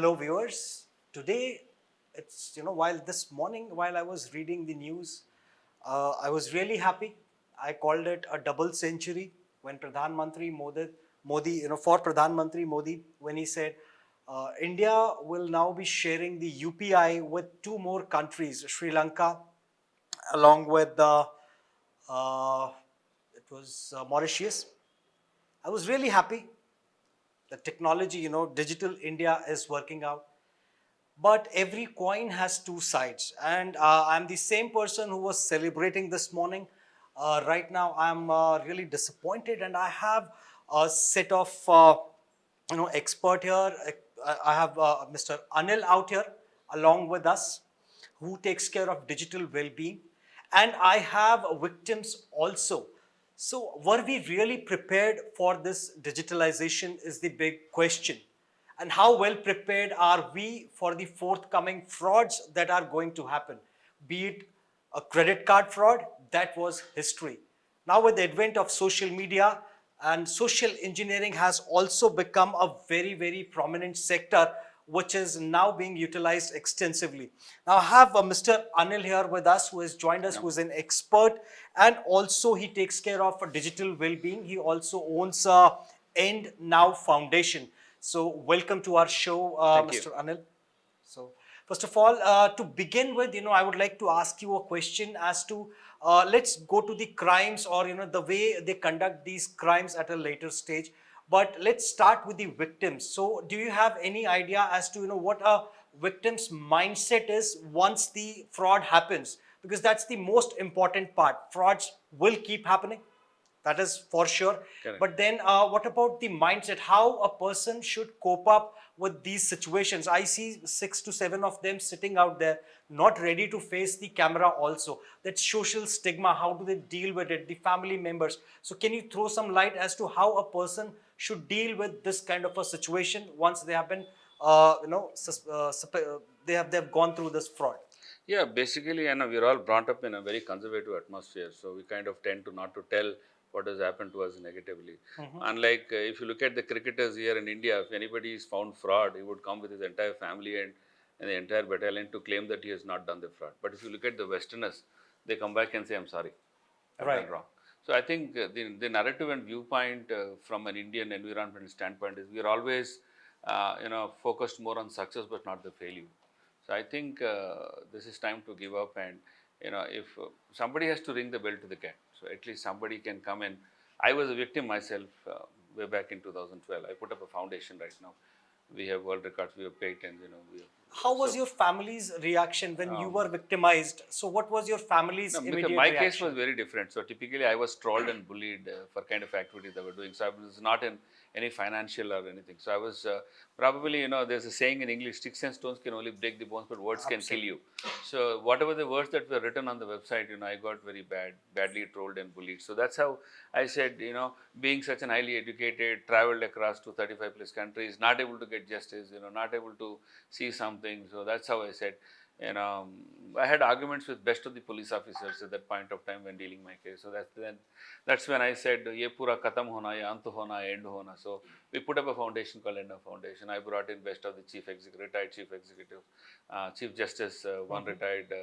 Hello viewers. Today, while this morning, while I was reading the news, I was really happy. I called it a double century when for Pradhan Mantri Modi, when he said, India will now be sharing the UPI with two more countries, Sri Lanka, along with uh, Mauritius. I was really happy. The technology, digital India is working out. But every coin has two sides. And I'm the same person who was celebrating this morning. Right now, I'm really disappointed, and I have a set of expert here. I have Mr. Anil out here along with us, who takes care of digital well-being, and I have victims also. So, were we really prepared for this digitalization? Is the big question. And how well prepared are we for the forthcoming frauds that are going to happen? Be it a credit card fraud, that was history. Now, with the advent of social media, and social engineering has also become a very, very prominent sector, which is now being utilized extensively. Now, I have Mr. Anil here with us, who has joined us, who is an expert, and also he takes care of digital well-being. He also owns End Now Foundation. So, welcome to our show, Mr. Anil. So, first of all, to begin with, I would like to ask you a question as to, let's go to the crimes, or, the way they conduct these crimes at a later stage. But let's start with the victims. So, do you have any idea as to, what a victim's mindset is once the fraud happens? Because that's the most important part. Frauds will keep happening. That is for sure. Correct. But then what about the mindset? How a person should cope up with these situations? I see 6 to 7 of them sitting out there, not ready to face the camera also. That social stigma, how do they deal with it? The family members. So can you throw some light as to how a person should deal with this kind of a situation once they have been, they have gone through this fraud? Yeah, basically, we're all brought up in a very conservative atmosphere, so we kind of tend to not to tell what has happened to us negatively. Unlike if you look at the cricketers here in India, if anybody is found fraud, he would come with his entire family and the entire battalion to claim that he has not done the fraud. But if you look at the Westerners, they come back and say, I'm sorry, I've done wrong. So I think the narrative and viewpoint from an Indian environment standpoint is we are always, focused more on success but not the failure. So I think this is time to give up, and if somebody has to ring the bell to the cat, so at least somebody can come in. I was a victim myself way back in 2012. I put up a foundation right now. We have world records, we have patents, How was your family's reaction when you were victimized? So what was your family's No, because immediate my reaction? case was very different. So typically, I was trolled and bullied for kind of activities I was doing. So I was not in any financial or anything. So I was probably, there's a saying in English: sticks and stones can only break the bones, but words can kill you. So whatever the words that were written on the website, I got very badly trolled and bullied. So that's how I said, being such an highly educated, traveled across to 35 plus countries, not able to get justice, not able to see something. So that's how I said. I had arguments with best of the police officers at that point of time when dealing my case. So that's when I said, "Ye pura khatam hona, ye ant hona, ye end hona." So we put up a foundation called End Foundation. I brought in best of the retired chief executive, chief justice, one retired.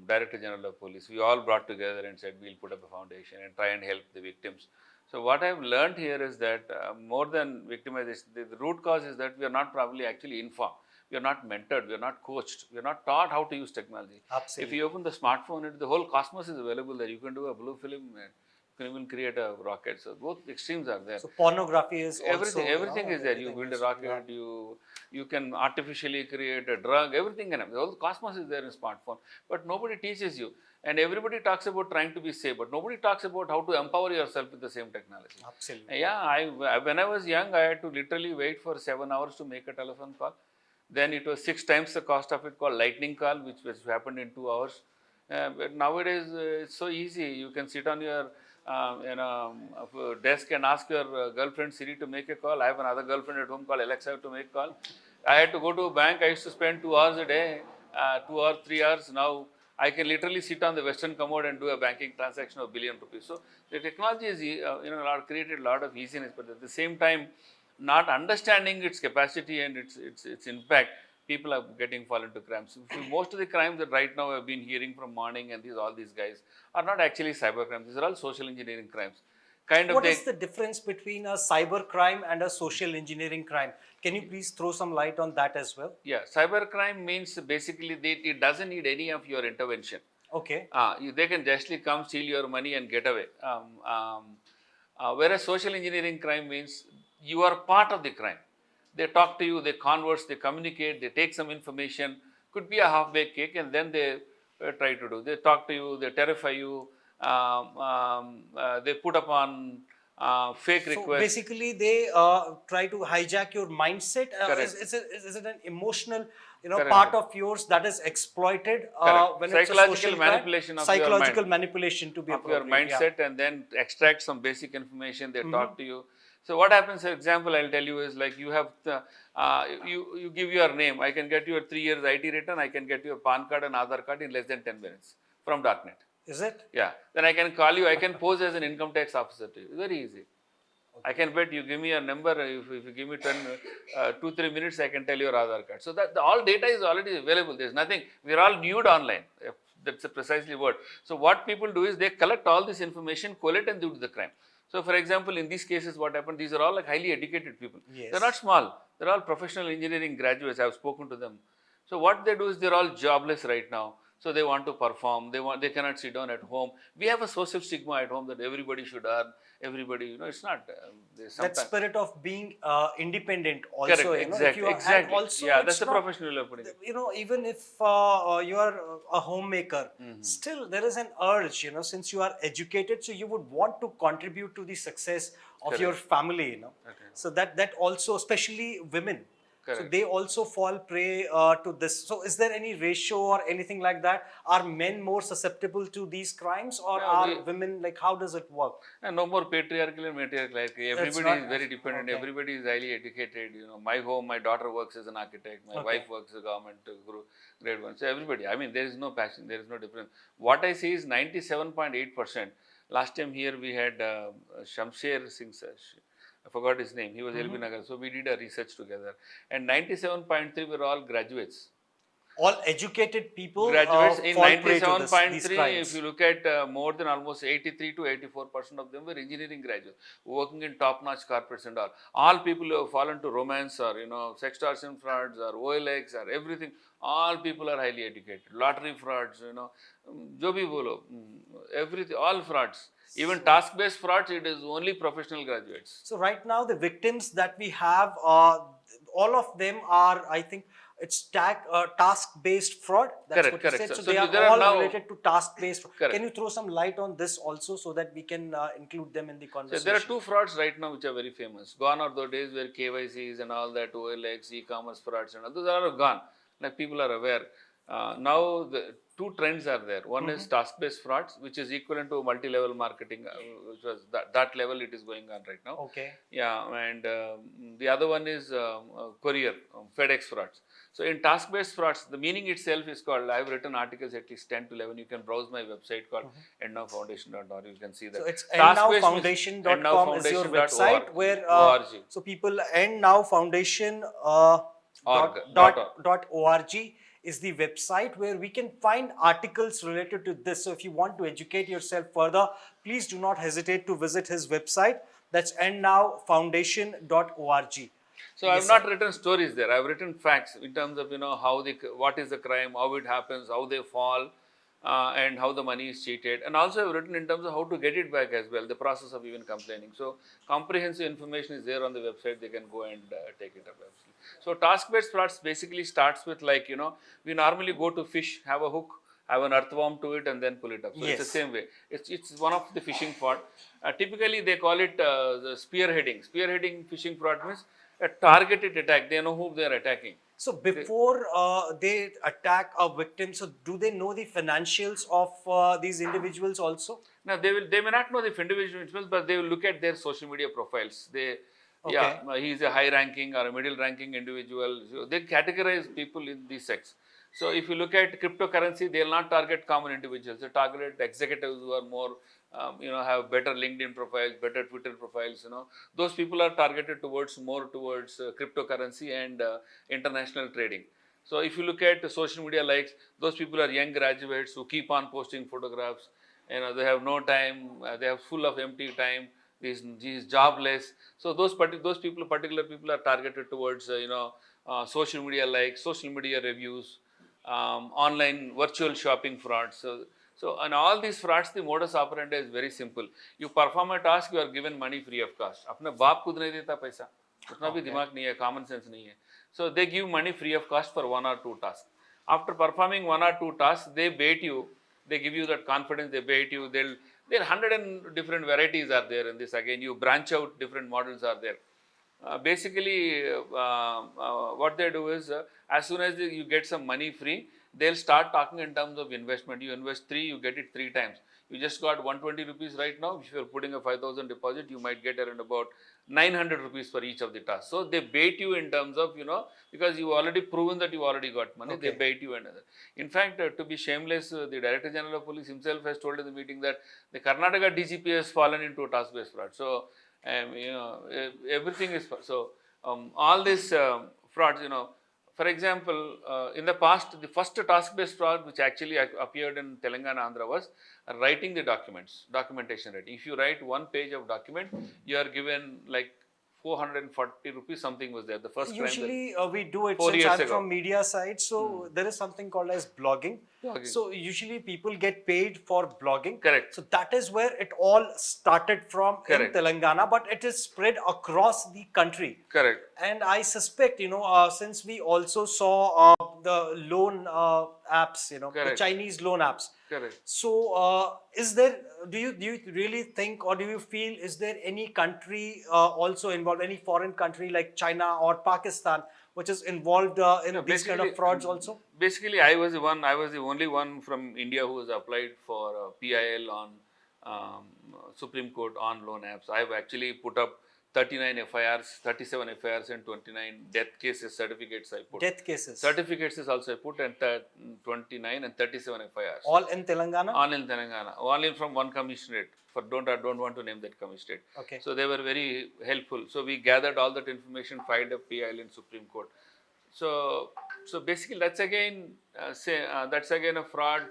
Director General of Police. We all brought together and said we'll put up a foundation and try and help the victims. So what I've learned here is that more than victimization, the root cause is that we are not probably actually informed. We are not mentored, we are not coached, we are not taught how to use technology. Absolutely. If you open the smartphone, the whole cosmos is available there. You can do a blue film, and you can even create a rocket. So both extremes are there. So pornography is also Everything is there. You build a rocket, you can artificially create a drug, everything can happen. The whole cosmos is there in smartphone, but nobody teaches you. And everybody talks about trying to be safe, but nobody talks about how to empower yourself with the same technology. Absolutely. Yeah, when I was young, I had to literally wait for 7 hours to make a telephone call. Then it was 6 times the cost of it called lightning call, which happened in 2 hours. But nowadays, it's so easy. You can sit on your desk and ask your girlfriend Siri to make a call. I have another girlfriend at home called Alexa to make call. I had to go to a bank. I used to spend 2 hours a day, 2 or 3 hours. Now I can literally sit on the Western commode and do a banking transaction of ₹1 billion. So the technology is created a lot of easiness, but at the same time, not understanding its capacity and its impact, people are getting fall into crimes. Most of the crimes that right now I've been hearing from morning and all these guys are not actually cyber crimes. These are all social engineering crimes. Kind of What they is the difference between a cyber crime and a social engineering crime? Can you please throw some light on that as well? Yeah, cyber crime means basically it doesn't need any of your intervention. Okay. They can justly come steal your money and get away. Whereas social engineering crime means you are part of the crime. They talk to you, they converse, they communicate, they take some information, could be a half-baked cake, and then they try to do. They talk to you, they terrify you, they put upon fake So requests. basically, they try to hijack your mindset. Correct. Is it an emotional, Correct. part of yours that is exploited Correct. when it's a Psychological social crime? manipulation of your mind. Psychological manipulation to be Of your appropriate. Yeah. mindset, and then extract some basic information. They talk to you. So what happens, for example, I'll tell you is like you have you give your name. I can get your 3 years IT return. I can get your PAN card and Aadhaar card in less than 10 minutes from darknet. Is it? Yeah. Then I can call you. I can pose as an income tax officer to you. Very easy. I can bet you give me a number. If you give me 2-3 minutes, I can tell your Aadhaar card. So that all data is already available. There's nothing. We're all nude online. That's a precisely word. So what people do is they collect all this information, collate, and do the crime. So for example, in these cases, what happened? These are all like highly educated people. Yes. They're not small. They're all professional engineering graduates. I've spoken to them. So what they do is they're all jobless right now. So they want to perform. They cannot sit down at home. We have a social stigma at home that everybody should earn. Everybody, it's not. That spirit of being independent also. Correct. If Exactly. you are, Exactly. and also Yeah, it's that's the not, professional way of putting it. even if you are a homemaker, still there is an urge, since you are educated, so you would want to contribute to the success of your family, So that also, especially women. So Correct. they also fall prey to this. So is there any ratio or anything like that? Are men more susceptible to these crimes, or No, are women, like, how does it work? And no more patriarchal and matriarchal. Like everybody not- is very dependent. okay. Everybody is highly educated. My home, my daughter works as an architect. My wife works as a government grade 1. So everybody. I mean, there is no passion. There is no difference. What I see is 97.8%. Last time here we had Shamsher Singh. I forgot his name. He was LB Nagar. So we did a research together. And 97.3 were all graduates. All educated people Graduates in fall prey to these 97.3, crimes. if you look at more than almost 83 to 84% of them were engineering graduates working in top-notch corporates and all. All people who have fallen to romance or sextortion frauds or OLX or everything, all people are highly educated. Lottery frauds, jo bhi bolo, everything, all frauds. Even task-based frauds, it is only professional graduates. So right now, the victims that we have, all of them are, I think, it's task-based fraud. That's Correct, what you correct. said. So So they are there are all now- related to task-based fraud. Correct. Can you throw some light on this also, so that we can include them in the So conversation? there are two frauds right now which are very famous. Gone are those days where KYCs and all that, OLX, e-commerce frauds and all those are gone. Like people are aware. Now the two trends are there. One is task-based frauds, which is equivalent to multi-level marketing, which was that level it is going on right now. Okay. Yeah, and the other one is courier, FedEx frauds. So in task-based frauds, the meaning itself is called, I have written articles at least 10 to 11. You can browse my website called endnowfoundation.org. You can see that. So it's Task-based endnowfoundation.com is your website where org. so people endnowfoundation Org. .org is the website where we can find articles related to this. So if you want to educate yourself further, please do not hesitate to visit his website. That's endnowfoundation.org. So I have not written stories there. I have written facts in terms of what is the crime, how it happens, how they fall, and how the money is cheated. And also I have written in terms of how to get it back as well, the process of even complaining. So comprehensive information is there on the website. They can go and take it up. So task-based frauds basically starts with we normally go to fish, have a hook, have an earthworm to it, and then pull it up. So it's the same way. It's one of the fishing fraud. Typically they call it the spearheading. Spearheading fishing fraud means a targeted attack. They know who they are attacking. So before they attack a victim, so do they know the financials of these individuals also? Now they may not know the individuals, but they will look at their social media profiles. He is a high ranking or a middle ranking individual. So they categorize people in these sects. So if you look at cryptocurrency, they will not target common individuals. They target executives who are more, have better LinkedIn profiles, better Twitter profiles. Those people are targeted more towards cryptocurrency and international trading. So if you look at the social media likes, those people are young graduates who keep on posting photographs. They have no time. They have full of empty time. These jobless. So those particular people are targeted towards social media likes, social media reviews, online virtual shopping frauds. So on all these frauds, the modus operandi is very simple. You perform a task, you are given money free of cost. अपने बाप खुद नहीं देता पैसा, उतना भी दिमाग नहीं है, common sense नहीं है. So they give money free of cost for 1 or 2 tasks. After performing 1 or 2 tasks, they bait you. They give you that confidence. They bait you. There are 100 and different varieties are there in this. Again, you branch out, different models are there. Basically, what they do is, as soon as you get some money free, they'll start talking in terms of investment. You invest 3, you get it 3 times. You just got 120 rupees right now. If you're putting a 5,000 deposit, you might get around about 900 rupees for each of the tasks. So they bait you in terms of, because you already proven that you already got money, they bait you another. In fact, to be shameless, the Director General of Police himself has told in the meeting that the Karnataka DGP has fallen into a task-based fraud. So, everything is, so all these frauds, for example, in the past, the first task-based fraud which actually appeared in Telangana, Andhra was writing the documentation writing. If you write 1 page of document, you are given like 440 rupees, something was there. The first Usually we do it 4 since years I'm ago. from media side, so there is something called as blogging. So usually people get paid for blogging. Correct. So that is where it all started from in Telangana, but it is spread across the country. Correct. And I suspect, since we also saw the loan apps, the Chinese loan apps. Correct. So, do you really think, or do you feel, is there any country also involved, any foreign country like China or Pakistan, which is involved in these kind of frauds also? Basically, I was the only one from India who has applied for PIL on Supreme Court on loan apps. I have actually put up 39 FIRs, 37 FIRs and 29 death cases certificates I put. Death cases? Certificates is also I put, and 29 and 37 FIRs. All in Telangana? All in Telangana. Only from one commissionerate. I don't want to name that commissionerate. Okay. So they were very helpful. So we gathered all that information, filed a PIL in Supreme Court. So basically that's again a fraud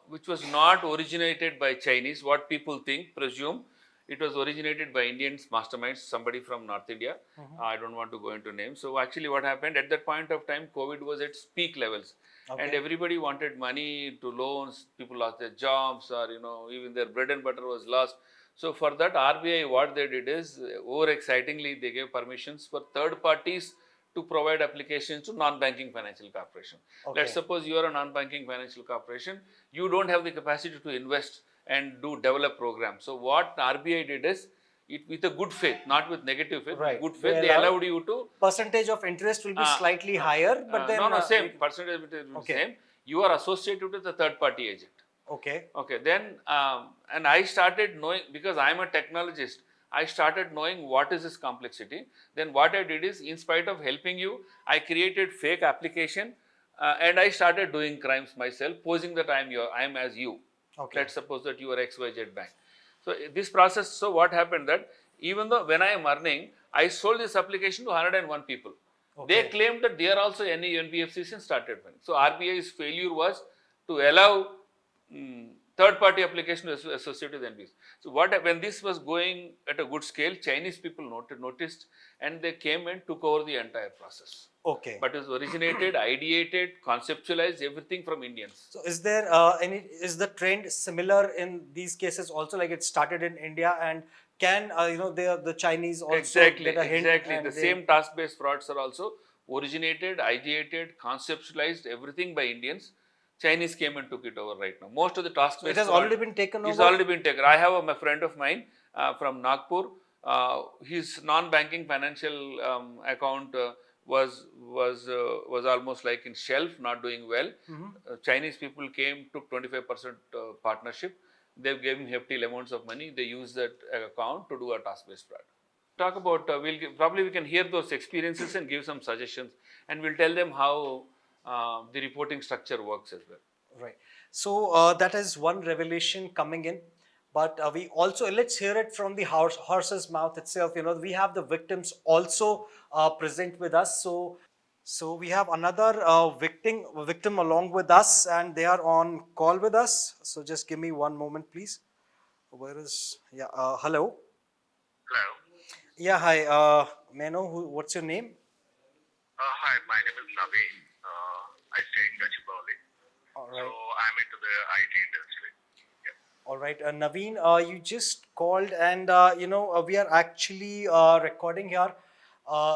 which was not originated by Chinese. What people presume. It was originated by Indians, masterminds, somebody from North India. I don't want to go into names. So actually what happened at that point of time, COVID was at peak levels. And everybody wanted money to loans. People lost their jobs, or even their bread and butter was lost. So for that, RBI, what they did is, overexcitingly, they gave permissions for third parties to provide applications to non-banking financial corporation. Let's suppose you are a non-banking financial corporation. You don't have the capacity to invest and develop programs. So what RBI did is, with a good faith, not with negative faith, good faith, they allowed you to... Percentage of interest will be slightly higher, but then... same. Percentage will be same. You are associated with a third party agent. Okay, then, and I started knowing, because I am a technologist, I started knowing what is this complexity. Then what I did is, in spite of helping you, I created fake application and I started doing crimes myself, posing that I am as you. Let's suppose that you are XYZ bank. So this process, so what happened that, even though when I am earning, I sold this application to 101 people. They claimed that they are also any NBFCs and started running. So RBI's failure was to allow third party application associated with NBFCs. So when this was going at a good scale, Chinese people noticed and they came and took over the entire process. But it was originated, ideated, conceptualized, everything from Indians. So is there is the trend similar in these cases also, like it started in India, and can the Chinese also get a hint? Exactly. The same task-based frauds are also originated, ideated, conceptualized, everything by Indians. Chinese came and took it over right now. Most of the task-based it has already been taken over? It's already been taken. I have a friend of mine from Nagpur. His non-banking financial account was almost like in shelf, not doing well. Chinese people came, took 25% partnership. They gave him hefty amounts of money. They used that account to do a task-based fraud. Talk about, probably we can hear those experiences and give some suggestions, and we'll tell them how the reporting structure works as well. Right. So that is one revelation coming in. But we also, let's hear it from the horse's mouth itself. We have the victims also present with us. So we have another victim along with us, and they are on call with us. So just give me one moment, please. Where is, yeah, hello. Hello. Yeah, hi. May I know what's your name? Hi, my name is Naveen. I stay in Gachibowli. All So right. I'm into the IT industry. Yeah. All right, Naveen, you just called, and we are actually recording here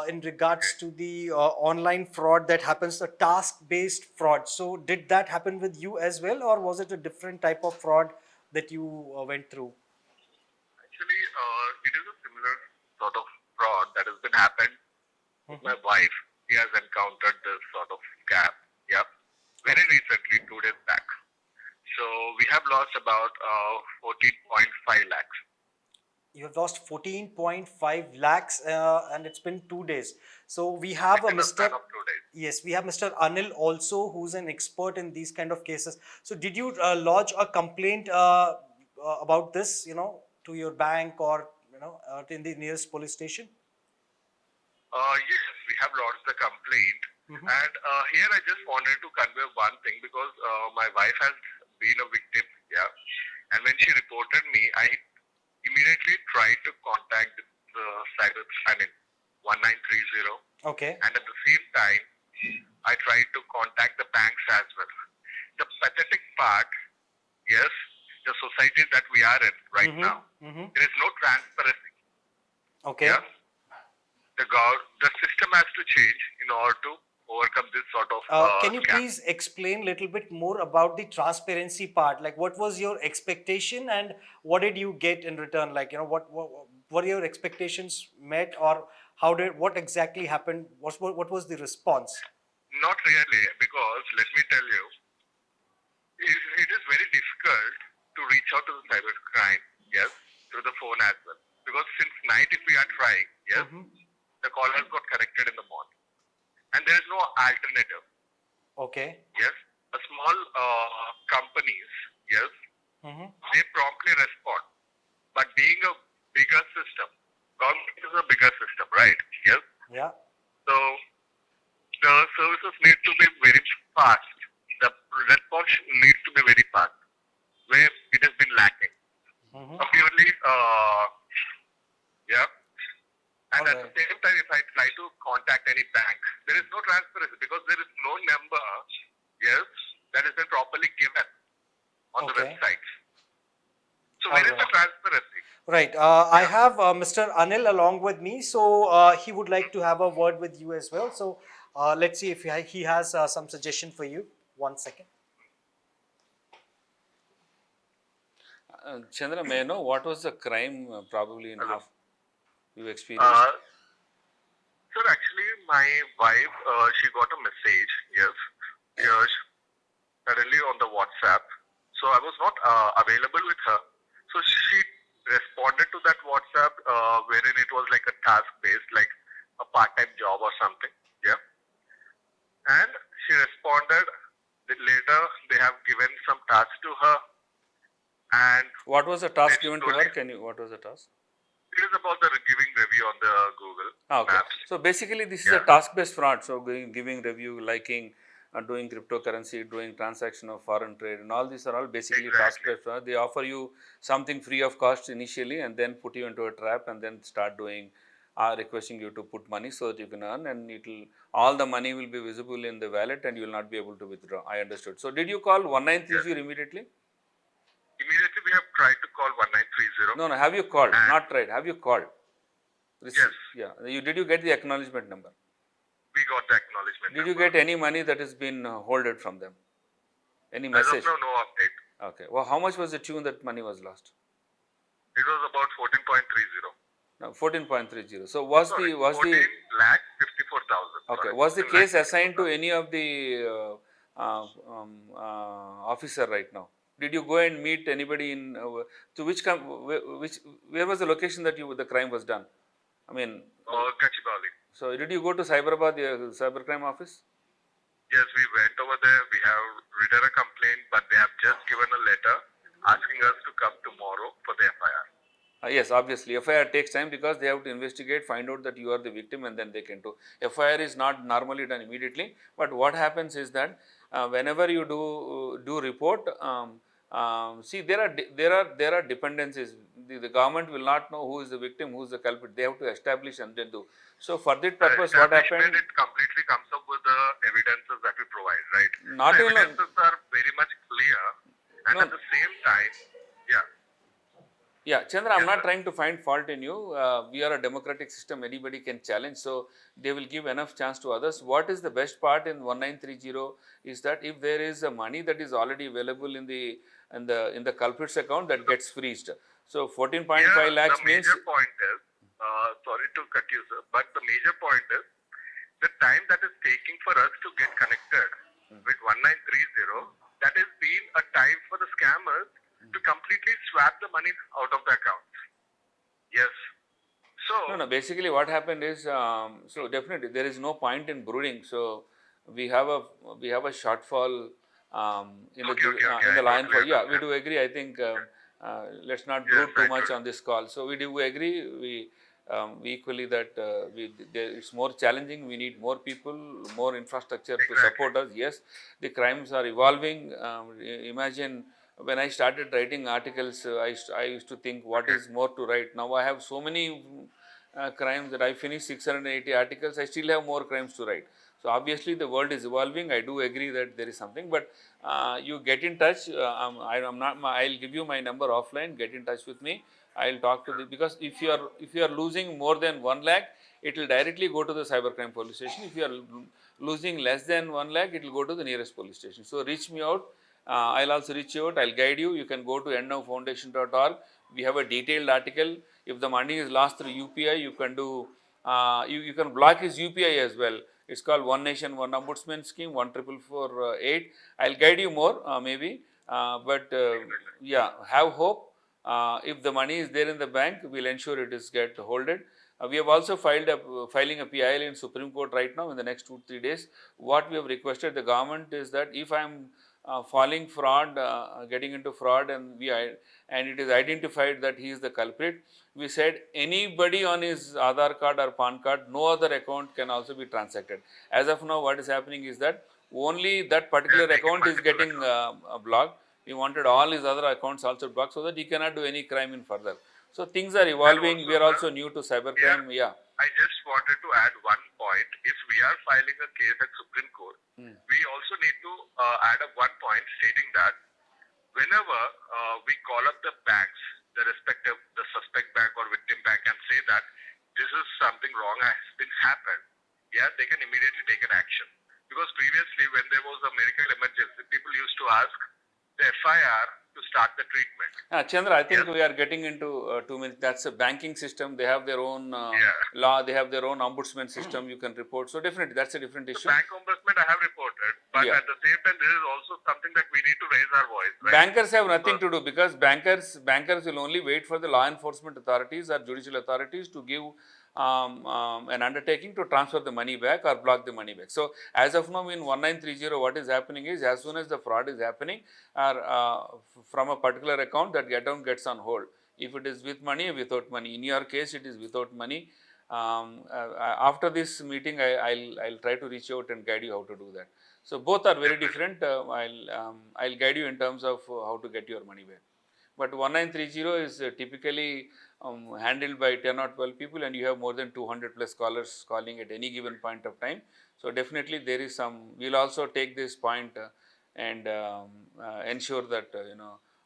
in regards Okay. to the online fraud that happens, the task-based fraud. So, did that happen with you as well, or was it a different type of fraud that you went through? Actually, it is a similar sort of fraud that has been happened with my wife. She has encountered this sort of scam. Yeah. Very recently, 2 days back. So we have lost about 14.5 lakhs. You have lost 14.5 lakhs, and it's been 2 days. So we have a Within a Mr. span of 2 days. Yes, we have Mr. Anil also, who's an expert in these kind of cases. So did you lodge a complaint about this, to your bank, or in the nearest police station? Yes, we have lodged the complaint. And here I just wanted to convey one thing because my wife has been a victim. Yeah. And when she reported me, I immediately tried to contact the cyber, 1930. Okay. And at the same time, I tried to contact the banks as well. The pathetic part, yes, the society that we are in right now, there is no transparency. Okay. Yeah. The system has to change in order to overcome this sort of Can you scam. please explain a little bit more about the transparency part? Like, what was your expectation, and what did you get in return? Like, what are your expectations met, or what exactly happened? What was the response? Not really, because let me tell you, it is very difficult to reach out to the cybercrime, yes, through the phone as well. Because since night, if we are trying, yes, the call has got connected in the morning, and there is no alternative. Okay. Yes, a small companies, yes, they promptly respond. But being a bigger system, government is a bigger system, right? Yes. Yeah. So the services need to be very fast. The response needs to be very fast, where it has been lacking. Purely, yeah. And at the same time, if I try to contact any bank, there is no transparency because there is no number, yes, that has been properly given on the website. So where is the transparency? Right. I have Mr. Anil along with me, so he would like to have a word with you as well. So let's see if he has some suggestion for you. 1 second. Chandra, may I know what was the crime probably in half you experienced? Sir, actually, my wife, she got a message, yes, suddenly on the WhatsApp. So I was not available with her. So she responded to that WhatsApp wherein it was like a task-based, like a part-time job or something, yeah. And she responded. Later, they have given some tasks to her. And what was the task they given to slowly- her? What was the task? It is about the giving review on the Google Okay. Maps. So basically, this is a task-based fraud. So giving review, liking, doing cryptocurrency, doing transaction of foreign trade, and all these are all basically task-based fraud. They offer you something free of cost initially, and then put you into a trap, and then start doing, requesting you to put money so that you can earn, and all the money will be visible in the wallet, and you will not be able to withdraw. I understood. So did you call 1930 immediately? Immediately, we have tried to call 1930. No. Have you called? Not tried. Have you called? Yes. Yeah. Did you get the acknowledgement number? We got the acknowledgement. Did you get any money that has been holded from them? Any message? As of now, no update. Okay. Well, how much was the tune that money was lost? It was about 14.30. No, 14.30. So was 14 the lakh 54,000. okay? Was the case assigned to any of the officer right now? Did you go and meet anybody in to where was the location that the crime was done? I mean, Gachibowli. so did you go to Cyberabad, the cybercrime office? Yes, we went over there. We have written a complaint, but they have just given a letter asking us to come tomorrow for the FIR. Yes, obviously, FIR takes time because they have to investigate, find out that you are the victim, and then they can do. FIR is not normally done immediately, but what happens is that whenever you do report, see there are dependencies. The government will not know who is the victim, who is the culprit. They have to establish and then do. So for that The purpose, what establishment, happened? it completely comes up with the evidences that we provide, right? Not The even evidences are very much clear, and no. at the same time, yeah, Yeah, Chandra, I'm yes, not sir. trying to find fault in you. We are a democratic system, anybody can challenge, so they will give enough chance to others. What is the best part in 1930 is that if there is a money that is already available in the culprit's account, that gets freezed. So Here, 14.5 the lakhs means major point is, sorry to cut you, sir, but the major point is the time that is taking for us to get connected with 1930, that has been a time for the scammers to completely swap the money out of the accounts. Yes. So, no. Basically, what happened is, so definitely there is no point in brooding. So we have a shortfall okay, in I the line totally for. Yeah, we understand. do agree. I think let's not Yes, brood I too much totally. on this call. So we do agree. We equally that it's more challenging. We need more people, more infrastructure to Exactly. support us. Yes, the crimes are evolving. Imagine when I started writing articles, I used to think what Okay. is more to write. Now I have so many crimes that I finished 680 articles, I still have more crimes to write. So obviously the world is evolving. I do agree that there is something, but you get in touch. I'm not. I'll give you my number offline. Get in touch with me. I'll talk to the, because if you are losing more than 1 lakh, it will directly go to the cybercrime police station. If you are losing less than 1 lakh, it will go to the nearest police station. So reach me out. I'll also reach you out. I'll guide you. You can go to endnowfoundation.org. We have a detailed article. If the money is lost through UPI, you can do. You can block his UPI as well. It's called One Nation One Ombudsman scheme 14448. I'll guide you more maybe, but yeah, have hope. If the money is there in the bank, we'll ensure it is get holded. We have also filing a PIL in Supreme Court right now in the next 2-3 days. What we have requested the government is that if I am falling fraud, getting into fraud, and it is identified that he is the culprit, we said anybody on his Aadhaar card or PAN card, no other account can also be transacted. As of now, what is happening is that only that They particular are taking account is multiple getting accounts. blocked. We wanted all his other accounts also blocked so that he cannot do any crime in further. So things are And evolving. also, We are sir, also new to here, cybercrime. Yeah. I just wanted to add one point. If we are filing a case at Supreme Court, we also need to add up one point stating that whenever we call up the banks, the suspect bank or victim bank, and say that this is something wrong has been happened, yeah, they can immediately take an action. Because previously, when there was a medical emergency, people used to ask the FIR to start the treatment. Chandra, I think Yes. we are getting into 2 minutes. That's a banking system. They have their own Yeah. law. They have their own ombudsman system. You can report. So definitely, that's a different The issue. bank ombudsman I have reported, but Yeah. at the same time, this is also something that we need to raise our voice, right? Bankers have So, nothing to do because bankers will only wait for the law enforcement authorities or judicial authorities to give an undertaking to transfer the money back or block the money back. So as of now in 1930, what is happening is as soon as the fraud is happening or from a particular account, that account gets on hold. If it is with money or without money, in your case it is without money. After this meeting, I'll try to reach out and guide you how to do that. So both are very different. I'll guide you in terms of how to get your money back. But 1930 is typically handled by 10 or 12 people, and you have more than 200 plus callers calling at any given point of time. So definitely there is some. We'll also take this point and ensure that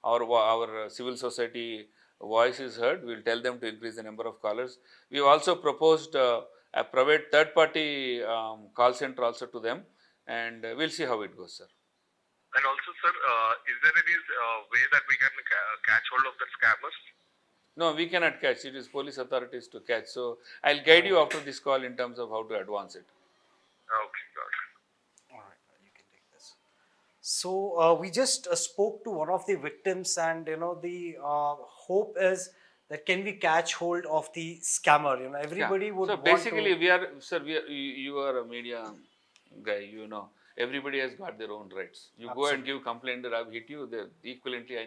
our civil society voice is heard. We'll tell them to increase the number of callers. We have also proposed a private third party call center also to them, and we'll see how it goes, sir. and also, sir, is there any way that we can catch hold of the scammers? No, we cannot catch. It is police authorities to catch. So I'll guide you after this call in terms of how to advance it. Okay, got it. All right, you can take this. So we just spoke to one of the victims, and the hope is that can we catch hold of the scammer? Yeah. Everybody would So want basically, to. we are, sir. You are a media guy. Everybody has got their own rights. You go and give complaint that I've hit you, equivalently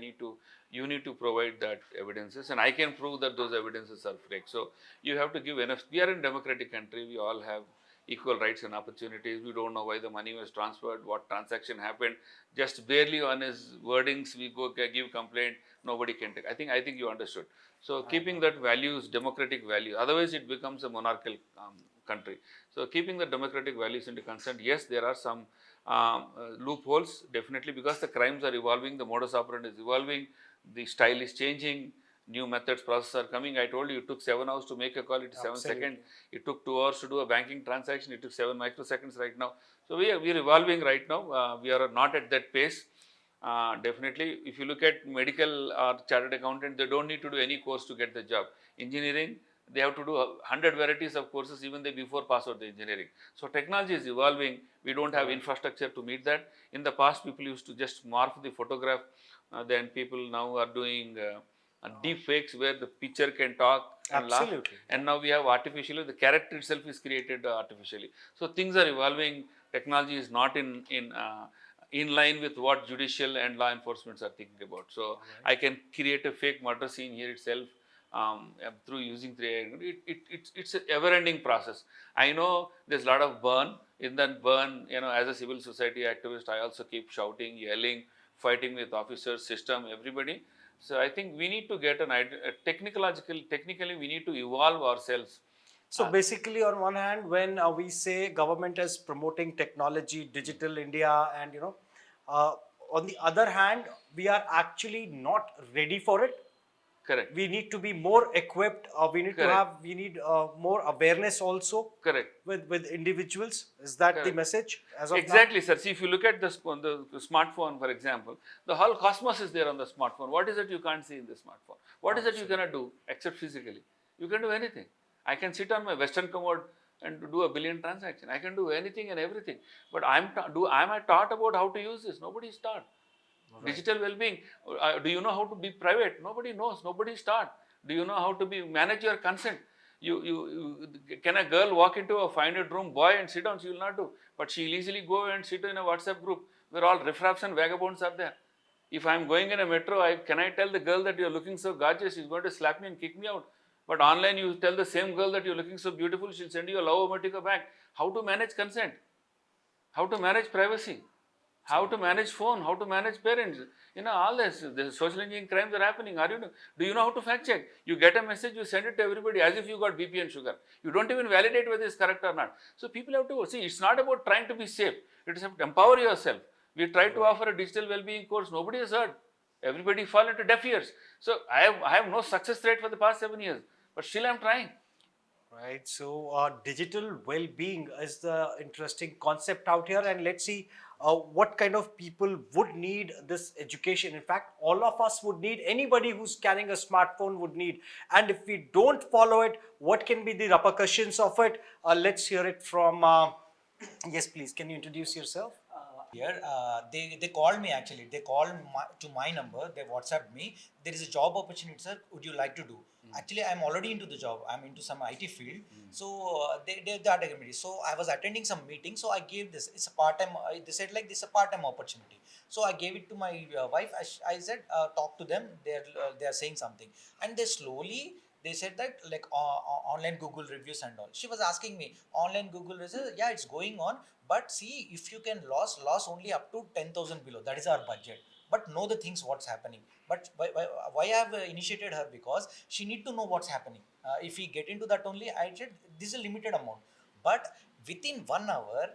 you need to provide that evidences, and I can prove that those evidences are fake. So you have to give enough. We are in democratic country. We all have equal rights and opportunities. We don't know why the money was transferred, what transaction happened. Just barely on his wordings, we go give complaint. Nobody can take. I think you understood. So keeping that values, democratic values. Otherwise, it becomes a monarchical country. So keeping the democratic values into concern, yes, there are some loopholes, definitely, because the crimes are evolving, the modus operandi is evolving, the style is changing, new methods, processes are coming. I told you, it took 7 hours to make a call, it is 7 seconds. It took 2 hours to do a banking transaction, it took 7 microseconds right now. So we are evolving right now. We are not at that pace. Definitely, if you look at medical or chartered accountant, they don't need to do any course to get the job. Engineering, they have to do 100 varieties of courses even they before pass out the engineering. So technology is evolving. We don't have infrastructure to meet that. In the past, people used to just morph the photograph. Then people now are doing deep fakes where the picture can talk and laugh. And now we have artificially, the character itself is created artificially. So things are evolving. Technology is not in line with what judicial and law enforcement are thinking about. So I can create a fake murder scene here itself through using 3AI. It's an ever-ending process. I know there's a lot of burn. In that burn, as a civil society activist, I also keep shouting, yelling, fighting with officers, system, everybody. So I think we need to get technically we need to evolve ourselves. So basically, on one hand, when we say government is promoting technology, digital India, and on the other hand, we are actually not ready for it. Correct. We need to be more equipped. We need more awareness also. Correct. With individuals. Is that the message as of exactly, now? Sir. See, if you look at the smartphone, for example, the whole cosmos is there on the smartphone. What is it you can't see in the smartphone? What is it you cannot do except physically? You can do anything. I can sit on my Western commode and do a billion transactions. I can do anything and everything. But am I taught about how to use this? Nobody is taught. Right. Digital well-being. Do you know how to be private? Nobody knows. Nobody is taught. Do you know how to manage your consent? Can a girl walk into a 500-room boy and sit down? She will not do. But she will easily go and sit in a WhatsApp group where all riffraffs and vagabonds are there. If I am going in a metro, can I tell the girl that you are looking so gorgeous? She's going to slap me and kick me out. But online, you tell the same girl that you're looking so beautiful, she'll send you a love emoticon back. How to manage consent? How to manage privacy? How to manage phone? How to manage parents? All this. The social engineering crimes are happening. Do you know how to fact check? You get a message, you send it to everybody as if you got BP and sugar. You don't even validate whether it's correct or not. So people have to see. It's not about trying to be safe. It is to empower yourself. We tried to offer a digital well-being course. Nobody has heard. Everybody fall into deaf ears. So I have no success rate for the past 7 years. But still I'm trying. Right. So digital well-being is the interesting concept out here. And let's see what kind of people would need this education. In fact, all of us would need, anybody who's carrying a smartphone would need. And if we don't follow it, what can be the repercussions of it? Let's hear it from, yes, please. Can you introduce yourself? They called me actually. They called to my number. They WhatsApped me. There is a job opportunity, sir. Would you like to do? Actually, I'm already into the job. I'm into some IT field. So they agreed me. So I was attending some meeting. So I gave this. It's a part-time. They said like this is a part-time opportunity. So I gave it to my wife. I said talk to them. They're saying something, and they said that like online Google reviews and all. She was asking me online Google reviews. Yeah, it's going on. But see, if you can loss only up to 10,000 below. That is our budget. But know the things what's happening. But why I have initiated her, because she need to know what's happening. If we get into that only, I said this is a limited amount. But within 1 hour,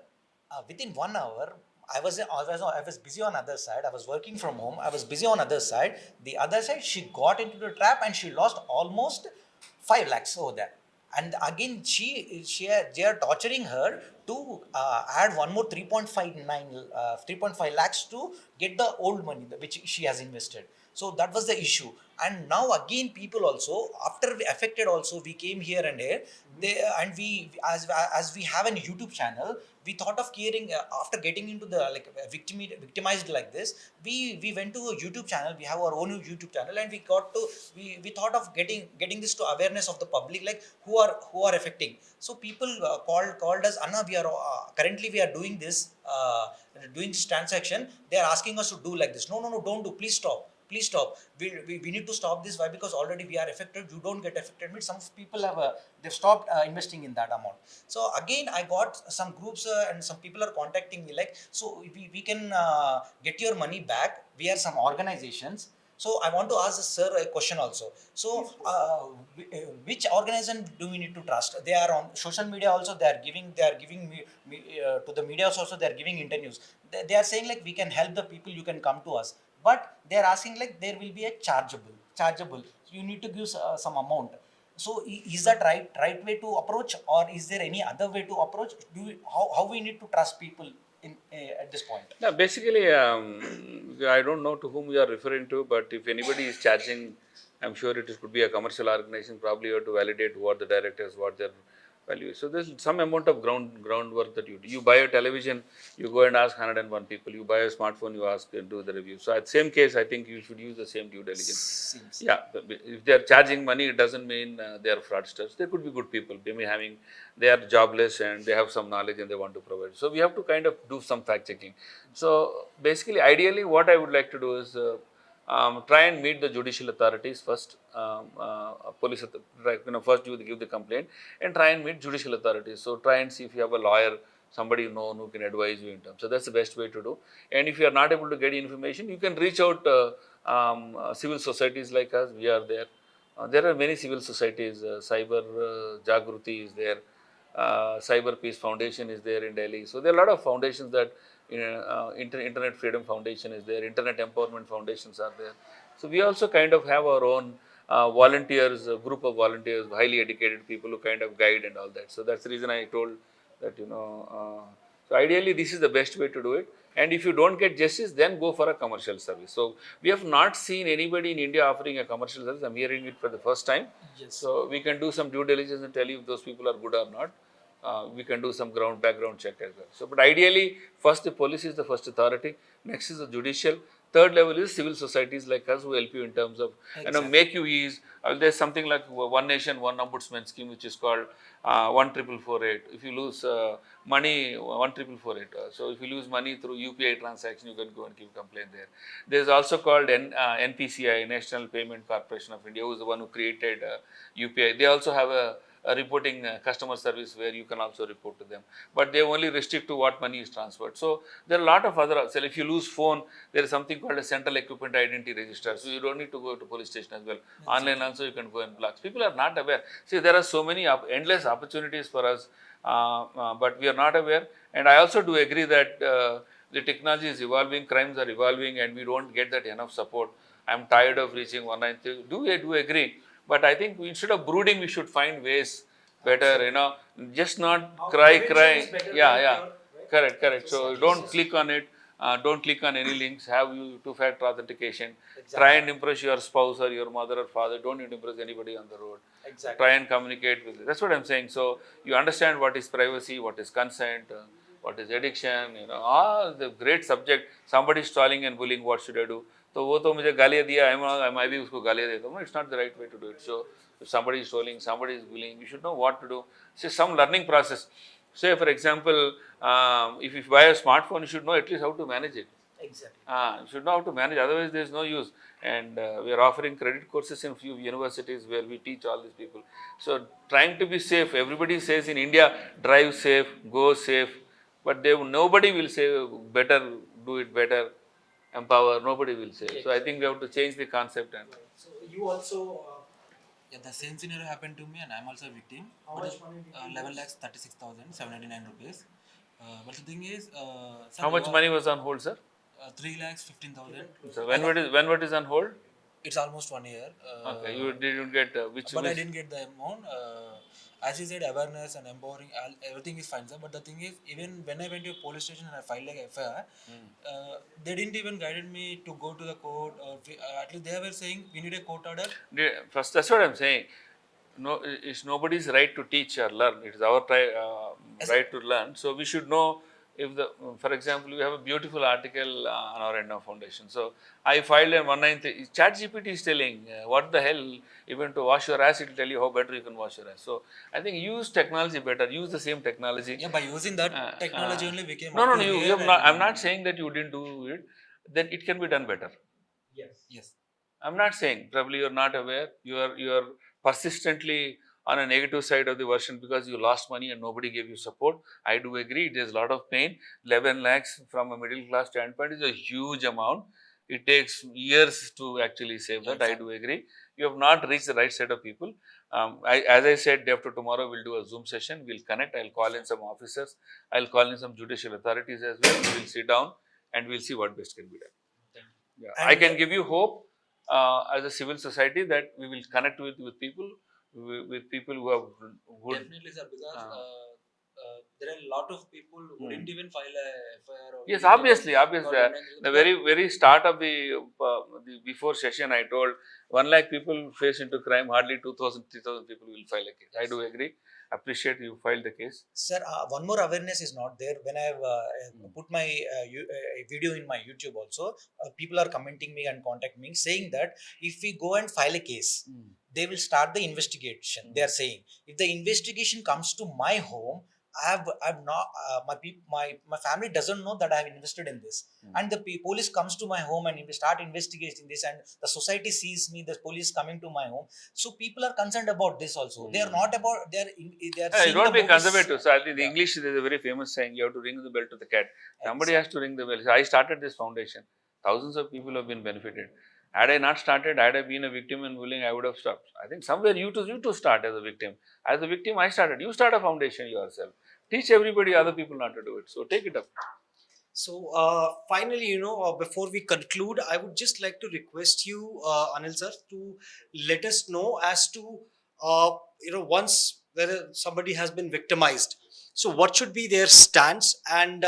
I was busy on other side. I was working from home. I was busy on other side. The other side, she got into the trap and she lost almost 5 lakhs over there. And again, they are torturing her to add one more 3.5 lakhs to get the old money which she has invested. So that was the issue. And now again, people also, after we affected also, we came here and here. As we have a YouTube channel, we thought of caring after getting into the like victimized like this. We went to a YouTube channel. We have our own YouTube channel, and we thought of getting this to awareness of the public, like who are affecting. So people called us, Anna. We are currently we are doing doing this transaction. They are asking us to do like this. No, don't do. Please stop. We need to stop this. Why? Because already we are affected. You don't get affected. Some people have they've stopped investing in that amount. So again, I got some groups and some people are contacting me like, so we can get your money back. We are some organizations. So I want to ask the sir a question also. So which organization do we need to trust? They are on social media also. They are giving to the media also. They are giving interviews. They are saying like we can help the people. You can come to us, but they are asking like there will be a chargeable. You need to give some amount. So is that right way to approach, or is there any other way to approach? How we need to trust people in at this point? No, basically, I don't know to whom you are referring to, but if anybody is charging, I'm sure could be a commercial organization. Probably you have to validate who are the directors, what their value is. So there's some amount of groundwork that you do. You buy a television, you go and ask 101 people. You buy a smartphone, you ask and do the review. So at same case, I think you should use the same due diligence. Seems. Yeah, if they are charging money, it doesn't mean they are fraudsters. They could be good people. They are jobless and they have some knowledge and they want to provide. So we have to kind of do some fact checking. So basically, ideally, what I would like to do is try and meet the judicial authorities first. First you give the complaint and try and meet judicial authorities. So try and see if you have a lawyer, somebody you know who can advise you in terms. So that's the best way to do. And if you are not able to get information, you can reach out civil societies like us. We are there. There are many civil societies. Cyber Jagruti is there. Cyber Peace Foundation is there in Delhi. So there are a lot of foundations that Internet Freedom Foundation is there. Internet Empowerment Foundations are there. So we also kind of have our own volunteers, a group of volunteers, highly educated people who kind of guide and all that. So that's the reason I told that so ideally this is the best way to do it. And if you don't get justice, then go for a commercial service. So we have not seen anybody in India offering a commercial service. I'm hearing it for the first time. Yes. So we can do some due diligence and tell you if those people are good or not. We can do some background check as well. So, but ideally, first the police is the first authority. Next is the judicial. Third level is civil societies like us who help you in terms of make you ease. There's something like One Nation, One Ombudsman scheme, which is called 14448. If you lose money, 14448. So if you lose money through UPI transaction, you can go and give complaint there. There's also called NPCI, National Payment Corporation of India, who is the one who created UPI. They also have a reporting customer service where you can also report to them, but they only restrict to what money is transferred. So there are a lot of other. So if you lose phone, there is something called a central equipment identity register. So you don't need to go to police station as well. Online also you can go and block. People are not aware. See, there are so many endless opportunities for us, but we are not aware. And I also do agree that the technology is evolving, crimes are evolving, and we don't get that enough support. I'm tired of reaching 193. Do agree? But I think instead of brooding, we should find ways better, just not cry. Yeah, correct. So don't click on it. Don't click on any links. Have you two-factor authentication. Exactly. Try and impress your spouse or your mother or father. Don't need to impress anybody on the road. Exactly. Try and communicate with. That's what I'm saying. So you understand what is privacy, what is consent, what is addiction. The great subject. Somebody is stalling and bullying. What should I do? तो वो तो मुझे गालियाँ दिया, मैं भी उसको गालियाँ देता हूँ. It's not the right way to do it. So if somebody is trolling, somebody is bullying, you should know what to do. It's some learning process. Say for example, if you buy a smartphone, you should know at least how to manage it. Exactly. You should know how to manage. Otherwise, there is no use. And we are offering credit courses in few universities where we teach all these people. So trying to be safe. Everybody says in India, drive safe, go safe, but nobody will say better, do it better. Empower, nobody will say. So I think we have to change the concept. And So you also. Yeah, the same scenario happened to me, and I'm also a victim. How But much money did you 11 lakhs 36,799 rupees. But the thing is, sir, how much money was on hold, sir? 3 lakhs 15,000. So when what is on hold? It's almost 1 year. Okay, you didn't get which. But I didn't get the amount. As you said, awareness and empowering, everything is fine, sir. But the thing is, even when I went to a police station and I filed like FIR, they didn't even guided me to go to the court. Or at least they were saying we need a court order. First, that's what I'm saying. no, it's nobody's right to teach or learn. It is our right to learn. So we should know if the, for example, we have a beautiful article on our Endow Foundation. So I filed a 193. ChatGPT is telling what the hell, even to wash your ass, it will tell you how better you can wash your ass. So I think use technology better. Use the same technology. Yeah, by using that technology only we came No, up no, to no. You here have not. I'm and not saying that you didn't do it. Then it can be done better. yes. I'm not saying, probably you're not aware, you are persistently on a negative side of the version because you lost money and nobody gave you support. I do agree, there's a lot of pain. 11 lakhs from a middle class standpoint is a huge amount. It takes years to actually save that. I do agree. You have not reached the right set of people. As I said, day after tomorrow we'll do a Zoom session. We'll connect. I'll call in some officers. I'll call in some judicial authorities as well. We'll sit down and we'll see what best can be done. Yeah. I can give you hope as a civil society that we will connect with people, with people who have would. Definitely, sir, because there are a lot of people who didn't even file a FIR or Yes, didn't obviously, even obviously. got indemnity The because very start of the before session, I told 1 lakh people face into crime, hardly 2,000, 3,000 people will file a case. I do agree. Appreciate you filed the case. Sir, one more awareness is not there. When I've put my video in my YouTube also, people are commenting me and contact me saying that if we go and file a case, they will start the investigation. They are saying if the investigation comes to my home, I've not my family doesn't know that I have invested in this, and the police comes to my home and we start investigating this, and the society sees me, the police coming to my home. So people are concerned about this also. They are not about they are You seeing don't the be movies. conservative. So I think the Yeah. English is a very famous saying, you have to ring the bell to the cat. Somebody Exactly. has to ring the bell. So I started this foundation. Thousands of people have been benefited. Had I not started, had I been a victim in bullying, I would have stopped. I think somewhere you to start as a victim. As a victim, I started. You start a foundation yourself. Teach everybody, other people not to do it. So take it up. So finally, before we conclude, I would just like to request you, Anil sir, to let us know as to, once somebody has been victimized. So what should be their stance, and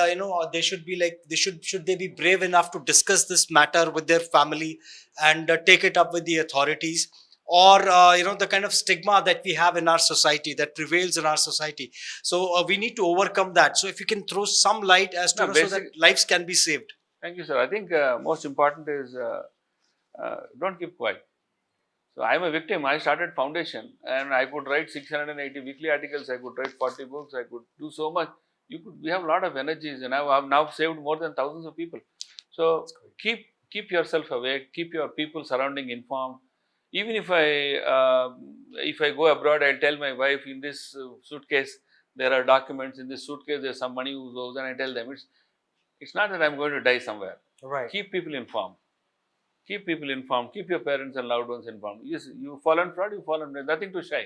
they should be like should they be brave enough to discuss this matter with their family and take it up with the authorities, or the kind of stigma that we have in our society that prevails in our society. So we need to overcome that. So if you can throw some light as to No, so that basic. lives can be saved. Thank you, sir. I think most important is don't keep quiet. So I am a victim. I started foundation and I could write 680 weekly articles. I could write 40 books. I could do so much. We have a lot of energies, and I have now saved more than thousands of people. So keep yourself awake. Keep your people surrounding informed. Even if I go abroad, I'll tell my wife, in this suitcase there are documents. In this suitcase there's some money who goes, and I tell them it's not that I'm going to die somewhere. Right. Keep people informed. Keep people informed. Keep your parents and loved ones informed. Yes, you fall on fraud, you fall on nothing to shy.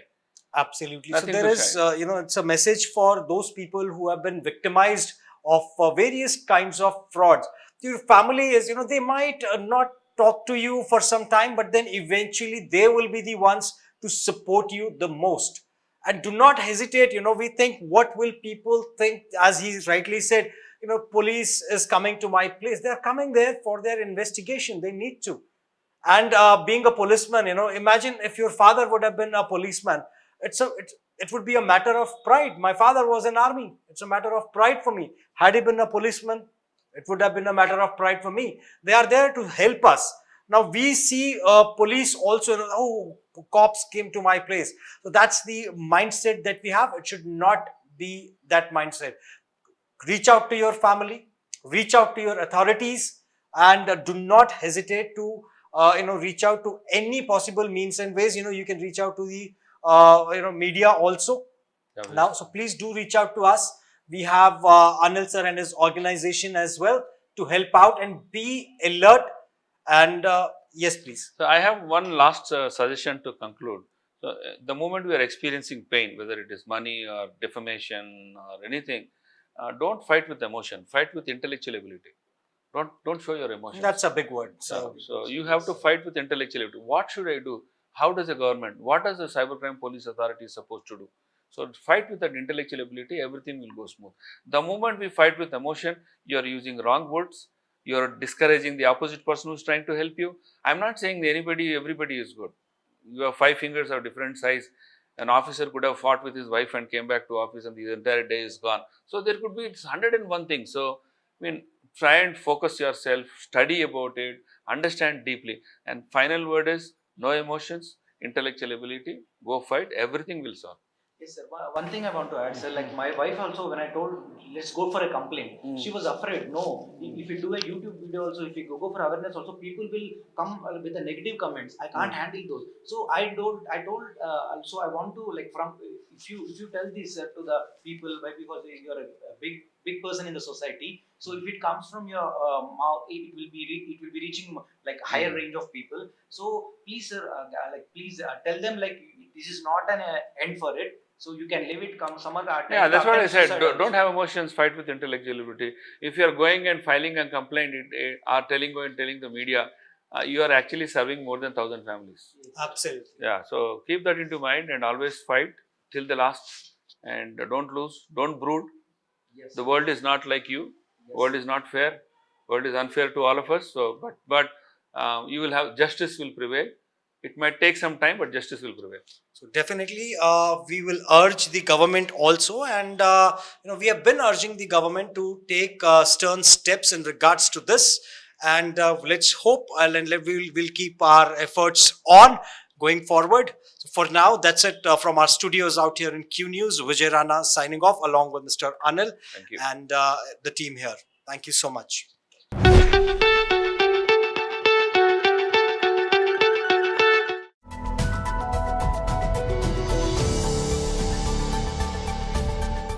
Absolutely. Nothing So to there is, shy. it's a message for those people who have been victimized of various kinds of frauds. Your family is, they might not talk to you for some time, but then eventually they will be the ones to support you the most. And do not hesitate. We think, what will people think? As he rightly said, police is coming to my place. They are coming there for their investigation. They need to. And being a policeman, imagine if your father would have been a policeman. It would be a matter of pride. My father was in army. It's a matter of pride for me. Had he been a policeman, it would have been a matter of pride for me. They are there to help us. Now we see police also, oh, cops came to my place. So that's the mindset that we have. It should not be that mindset. Reach out to your family, reach out to your authorities, and do not hesitate to reach out to any possible means and ways. You can reach out to the media also now. So please do reach out to us. We have Anil sir and his organization as well to help out, and be alert. And yes, please. So I have one last suggestion to conclude. So the moment we are experiencing pain, whether it is money or defamation or anything, don't fight with emotion. Fight with intellectual ability. Don't show your emotions. That's a big word. So you have to fight with intellectual ability. What should I do? How does the government? What does the cybercrime police authority supposed to do? So fight with that intellectual ability. Everything will go smooth. The moment we fight with emotion, you are using wrong words. You are discouraging the opposite person who's trying to help you. I'm not saying that everybody is good. You have 5 fingers of different size. An officer could have fought with his wife and came back to office and the entire day is gone. So there could be 101 things. So, I mean, try and focus yourself, study about it, understand deeply. And final word is no emotions, intellectual ability, go fight, everything will solve. Yes, sir. One thing I want to add, sir, like my wife also, when I told let's go for a complaint, she was afraid. No, if you do a YouTube video also, if you go for awareness also, people will come with the negative comments. I can't handle those. So I told also I want to like from if you tell this to the people, why because you're a big person in the society. So if it comes from your mouth, it will be reaching like higher range of people. So please, sir, like please tell them like this is not an end for it. So you can leave it come some other time. Yeah, that's what I said. suicide Don't also. have emotions, fight with intellectual ability. If you are going and filing a complaint or telling the media, you are actually serving more than 1,000 families. Absolutely. Yeah, so keep that into mind and always fight till the last and don't lose, don't brood. Yes. The world is not like you. World is not fair. World is unfair to all of us. So, but you will have justice will prevail. It might take some time, but justice will prevail. So definitely, we will urge the government also, and we have been urging the government to take stern steps in regards to this. And let's hope, and we'll keep our efforts on going forward. So for now, that's it from our studios out here in Qnews. Vijay Rana signing off along with Mr. Anil Thank you. and the team here. Thank you so much.